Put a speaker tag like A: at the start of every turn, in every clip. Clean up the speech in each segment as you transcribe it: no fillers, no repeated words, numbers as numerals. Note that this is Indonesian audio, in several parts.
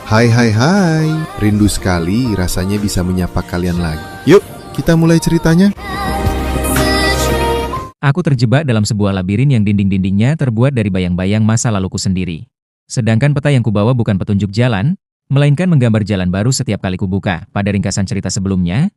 A: Hai hai hai, rindu sekali rasanya bisa menyapa kalian lagi. Yuk, kita mulai ceritanya.
B: Aku terjebak dalam sebuah labirin yang dinding-dindingnya terbuat dari bayang-bayang masa laluku sendiri. Sedangkan peta yang kubawa bukan petunjuk jalan, melainkan menggambar jalan baru setiap kali kubuka. Pada ringkasan cerita sebelumnya,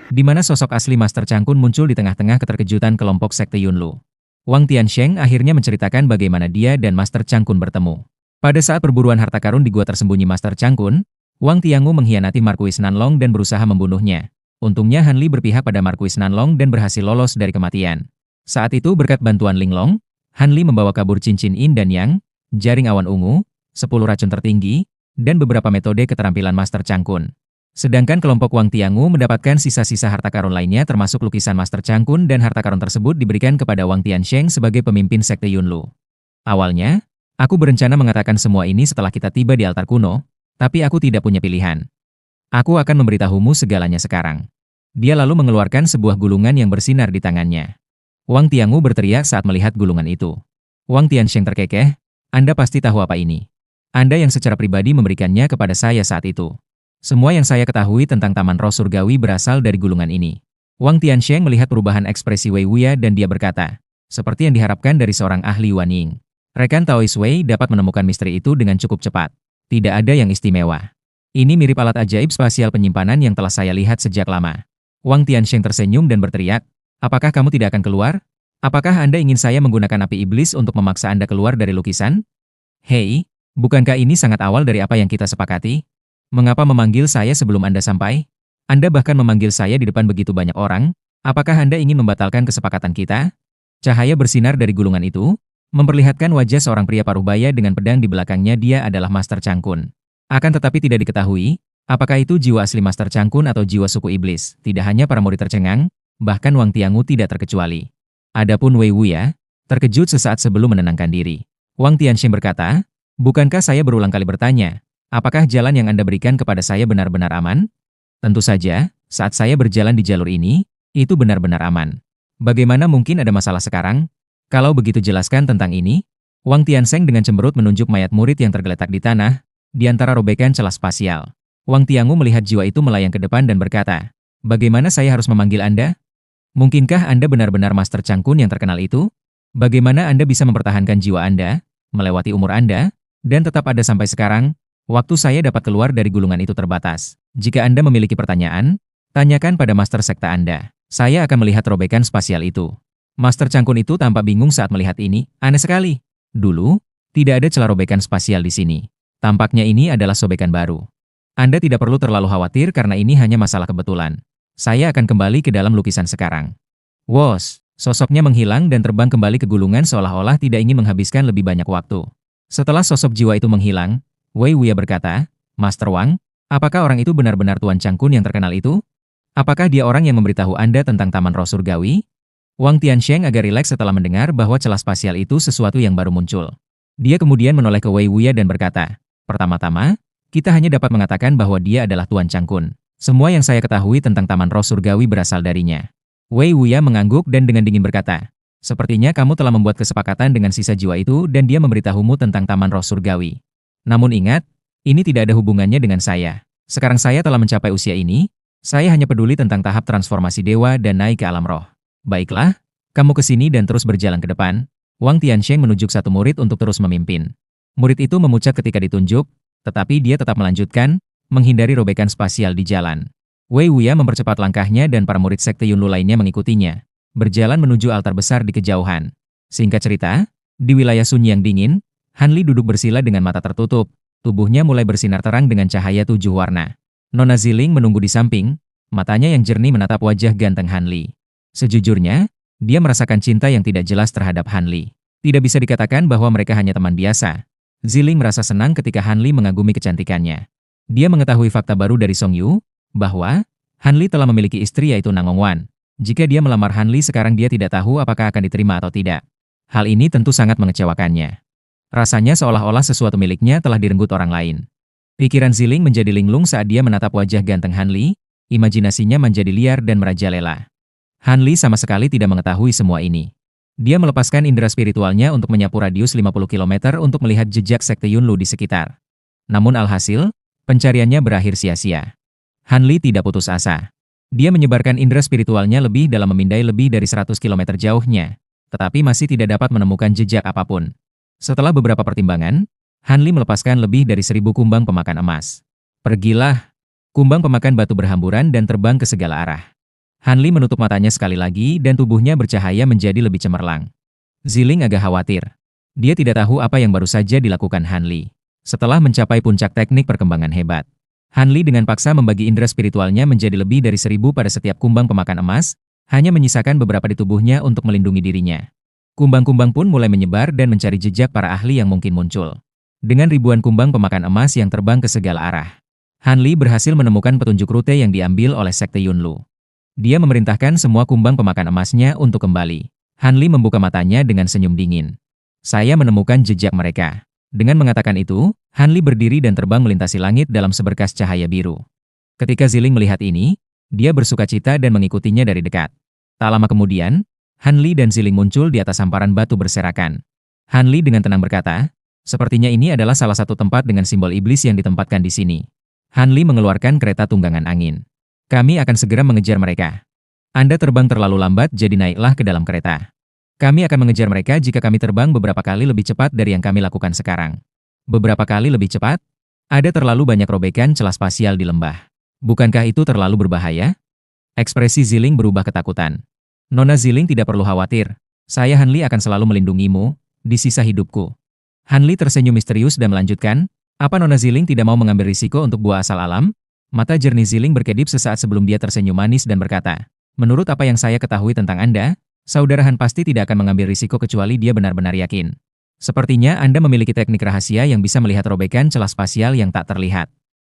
B: di mana sosok asli Master Changkun muncul di tengah-tengah keterkejutan kelompok sekte Yunlu. Wang Tiansheng akhirnya menceritakan bagaimana dia dan Master Changkun bertemu. Pada saat perburuan harta karun di gua tersembunyi Master Changkun, Wang Tiangu mengkhianati Marquis Nanlong dan berusaha membunuhnya. Untungnya Han Li berpihak pada Marquis Nanlong dan berhasil lolos dari kematian. Saat itu berkat bantuan Linglong, Han Li membawa kabur cincin Yin dan Yang, jaring awan ungu, 10 racun tertinggi, dan beberapa metode keterampilan Master Changkun. Sedangkan kelompok Wang Tiangu mendapatkan sisa-sisa harta karun lainnya termasuk lukisan Master Changkun dan harta karun tersebut diberikan kepada Wang Tiansheng sebagai pemimpin sekte Yunlu. Awalnya, aku berencana mengatakan semua ini setelah kita tiba di altar kuno, tapi aku tidak punya pilihan. Aku akan memberitahumu segalanya sekarang. Dia lalu mengeluarkan sebuah gulungan yang bersinar di tangannya. Wang Tiangu berteriak saat melihat gulungan itu. Wang Tiansheng terkekeh, Anda pasti tahu apa ini. Anda yang secara pribadi memberikannya kepada saya saat itu. Semua yang saya ketahui tentang Taman Roh Surgawi berasal dari gulungan ini. Wang Tiansheng melihat perubahan ekspresi Wei Wuya dan dia berkata, seperti yang diharapkan dari seorang ahli Wan Ying. Rekan Taoist Wei dapat menemukan misteri itu dengan cukup cepat. Tidak ada yang istimewa. Ini mirip alat ajaib spasial penyimpanan yang telah saya lihat sejak lama. Wang Tiansheng tersenyum dan berteriak, apakah kamu tidak akan keluar? Apakah Anda ingin saya menggunakan api iblis untuk memaksa Anda keluar dari lukisan? Hei, bukankah ini sangat awal dari apa yang kita sepakati? Mengapa memanggil saya sebelum Anda sampai? Anda bahkan memanggil saya di depan begitu banyak orang. Apakah Anda ingin membatalkan kesepakatan kita? Cahaya bersinar dari gulungan itu, memperlihatkan wajah seorang pria paruhbaya dengan pedang di belakangnya. Dia adalah Master Changkun. Akan tetapi tidak diketahui, apakah itu jiwa asli Master Changkun atau jiwa suku iblis. Tidak hanya para murid tercengang, bahkan Wang Tiangu tidak terkecuali. Adapun Wei Wuya, terkejut sesaat sebelum menenangkan diri. Wang Tiansheng berkata, bukankah saya berulang kali bertanya, apakah jalan yang Anda berikan kepada saya benar-benar aman? Tentu saja, saat saya berjalan di jalur ini, itu benar-benar aman. Bagaimana mungkin ada masalah sekarang? Kalau begitu jelaskan tentang ini. Wang Tiansheng dengan cemberut menunjuk mayat murid yang tergeletak di tanah, di antara robekan celah spasial. Wang Tiangu melihat jiwa itu melayang ke depan dan berkata, bagaimana saya harus memanggil Anda? Mungkinkah Anda benar-benar Master Changkun yang terkenal itu? Bagaimana Anda bisa mempertahankan jiwa Anda, melewati umur Anda, dan tetap ada sampai sekarang? Waktu saya dapat keluar dari gulungan itu terbatas. Jika Anda memiliki pertanyaan, tanyakan pada Master Sekte Anda. Saya akan melihat robekan spasial itu. Master Changkun itu tampak bingung saat melihat ini. Aneh sekali. Dulu, tidak ada celah robekan spasial di sini. Tampaknya ini adalah sobekan baru. Anda tidak perlu terlalu khawatir karena ini hanya masalah kebetulan. Saya akan kembali ke dalam lukisan sekarang. Wos, sosoknya menghilang dan terbang kembali ke gulungan seolah-olah tidak ingin menghabiskan lebih banyak waktu. Setelah sosok jiwa itu menghilang, Wei Wuya berkata, Master Wang, apakah orang itu benar-benar Tuan Changkun yang terkenal itu? Apakah dia orang yang memberitahu Anda tentang Taman Roh Surgawi? Wang Tiansheng agak rileks setelah mendengar bahwa celah spasial itu sesuatu yang baru muncul. Dia kemudian menoleh ke Wei Wuya dan berkata, pertama-tama, kita hanya dapat mengatakan bahwa dia adalah Tuan Changkun. Semua yang saya ketahui tentang Taman Roh Surgawi berasal darinya. Wei Wuya mengangguk dan dengan dingin berkata, sepertinya kamu telah membuat kesepakatan dengan sisa jiwa itu dan dia memberitahumu tentang Taman Roh Surgawi. Namun ingat, ini tidak ada hubungannya dengan saya. Sekarang saya telah mencapai usia ini, saya hanya peduli tentang tahap transformasi dewa dan naik ke alam roh. Baiklah, kamu ke sini dan terus berjalan ke depan. Wang Tiansheng menunjuk satu murid untuk terus memimpin. Murid itu memucat ketika ditunjuk, tetapi dia tetap melanjutkan, menghindari robekan spasial di jalan. Wei Wuya mempercepat langkahnya dan para murid sekte Yunlu lainnya mengikutinya, berjalan menuju altar besar di kejauhan. Singkat cerita, di wilayah sunyi yang dingin, Han Li duduk bersila dengan mata tertutup, tubuhnya mulai bersinar terang dengan cahaya 7 warna. Nona Ziling menunggu di samping, matanya yang jernih menatap wajah ganteng Han Li. Sejujurnya, dia merasakan cinta yang tidak jelas terhadap Han Li. Tidak bisa dikatakan bahwa mereka hanya teman biasa. Ziling merasa senang ketika Han Li mengagumi kecantikannya. Dia mengetahui fakta baru dari Song Yu, bahwa Han Li telah memiliki istri yaitu Nang Ongwan. Jika dia melamar Han Li sekarang dia tidak tahu apakah akan diterima atau tidak. Hal ini tentu sangat mengecewakannya. Rasanya seolah-olah sesuatu miliknya telah direnggut orang lain. Pikiran Ziling menjadi linglung saat dia menatap wajah ganteng Han Li, imajinasinya menjadi liar dan merajalela. Han Li sama sekali tidak mengetahui semua ini. Dia melepaskan indera spiritualnya untuk menyapu radius 50 km untuk melihat jejak sekte Yunlu di sekitar. Namun alhasil, pencariannya berakhir sia-sia. Han Li tidak putus asa. Dia menyebarkan indera spiritualnya lebih dalam memindai lebih dari 100 km jauhnya, tetapi masih tidak dapat menemukan jejak apapun. Setelah beberapa pertimbangan, Han Li melepaskan lebih dari 1000 kumbang pemakan emas. Pergilah. Kumbang pemakan batu berhamburan dan terbang ke segala arah. Han Li menutup matanya sekali lagi dan tubuhnya bercahaya menjadi lebih cemerlang. Ziling agak khawatir. Dia tidak tahu apa yang baru saja dilakukan Han Li. Setelah mencapai puncak teknik perkembangan hebat, Han Li dengan paksa membagi indera spiritualnya menjadi lebih dari 1000 pada setiap kumbang pemakan emas, hanya menyisakan beberapa di tubuhnya untuk melindungi dirinya. Kumbang-kumbang pun mulai menyebar dan mencari jejak para ahli yang mungkin muncul. Dengan ribuan kumbang pemakan emas yang terbang ke segala arah, Han Li berhasil menemukan petunjuk rute yang diambil oleh Sekte Yunlu. Dia memerintahkan semua kumbang pemakan emasnya untuk kembali. Han Li membuka matanya dengan senyum dingin. Saya menemukan jejak mereka. Dengan mengatakan itu, Han Li berdiri dan terbang melintasi langit dalam seberkas cahaya biru. Ketika Ziling melihat ini, dia bersukacita dan mengikutinya dari dekat. Tak lama kemudian, Han Li dan Ziling muncul di atas hamparan batu berserakan. Han Li dengan tenang berkata, sepertinya ini adalah salah satu tempat dengan simbol iblis yang ditempatkan di sini. Han Li mengeluarkan kereta tunggangan angin. Kami akan segera mengejar mereka. Anda terbang terlalu lambat, jadi naiklah ke dalam kereta. Kami akan mengejar mereka jika kami terbang beberapa kali lebih cepat dari yang kami lakukan sekarang. Beberapa kali lebih cepat? Ada terlalu banyak robekan celah spasial di lembah. Bukankah itu terlalu berbahaya? Ekspresi Ziling berubah ketakutan. Nona Ziling tidak perlu khawatir. Saya Han Li akan selalu melindungimu di sisa hidupku. Han Li tersenyum misterius dan melanjutkan, apa Nona Ziling tidak mau mengambil risiko untuk buah asal alam? Mata jernih Ziling berkedip sesaat sebelum dia tersenyum manis dan berkata, menurut apa yang saya ketahui tentang Anda, Saudara Han pasti tidak akan mengambil risiko kecuali dia benar-benar yakin. Sepertinya Anda memiliki teknik rahasia yang bisa melihat robekan celah spasial yang tak terlihat.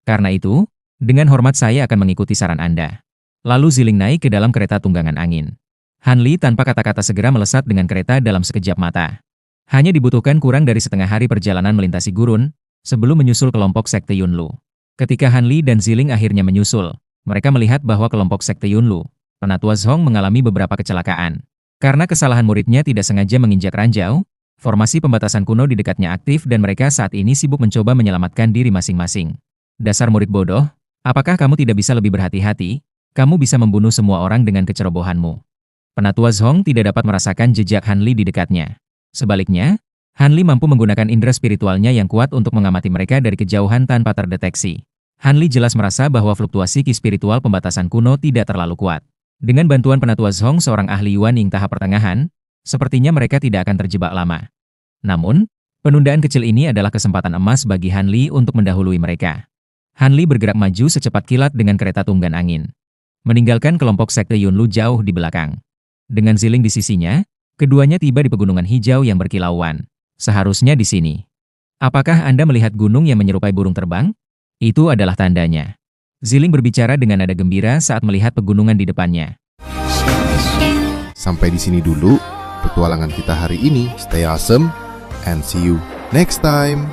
B: Karena itu, dengan hormat saya akan mengikuti saran Anda. Lalu Ziling naik ke dalam kereta tunggangan angin. Han Li tanpa kata-kata segera melesat dengan kereta dalam sekejap mata. Hanya dibutuhkan kurang dari setengah hari perjalanan melintasi gurun, sebelum menyusul kelompok Sekte Yunlu. Ketika Han Li dan Ziling akhirnya menyusul, mereka melihat bahwa kelompok Sekte Yunlu, Penatua Zhong mengalami beberapa kecelakaan. Karena kesalahan muridnya tidak sengaja menginjak ranjau, formasi pembatasan kuno di dekatnya aktif dan mereka saat ini sibuk mencoba menyelamatkan diri masing-masing. Dasar murid bodoh, apakah kamu tidak bisa lebih berhati-hati? Kamu bisa membunuh semua orang dengan kecerobohanmu. Penatua Zhong tidak dapat merasakan jejak Han Li di dekatnya. Sebaliknya, Han Li mampu menggunakan indera spiritualnya yang kuat untuk mengamati mereka dari kejauhan tanpa terdeteksi. Han Li jelas merasa bahwa fluktuasi ki spiritual pembatasan kuno tidak terlalu kuat. Dengan bantuan Penatua Zhong seorang ahli Yuan Ying tahap pertengahan, sepertinya mereka tidak akan terjebak lama. Namun, penundaan kecil ini adalah kesempatan emas bagi Han Li untuk mendahului mereka. Han Li bergerak maju secepat kilat dengan kereta tunggangan angin, meninggalkan kelompok Sekte Yunlu jauh di belakang. Dengan Ziling di sisinya, keduanya tiba di pegunungan hijau yang berkilauan. Seharusnya di sini. Apakah Anda melihat gunung yang menyerupai burung terbang? Itu adalah tandanya. Ziling berbicara dengan nada gembira saat melihat pegunungan di depannya.
A: Sampai di sini dulu petualangan kita hari ini. Stay awesome and see you next time.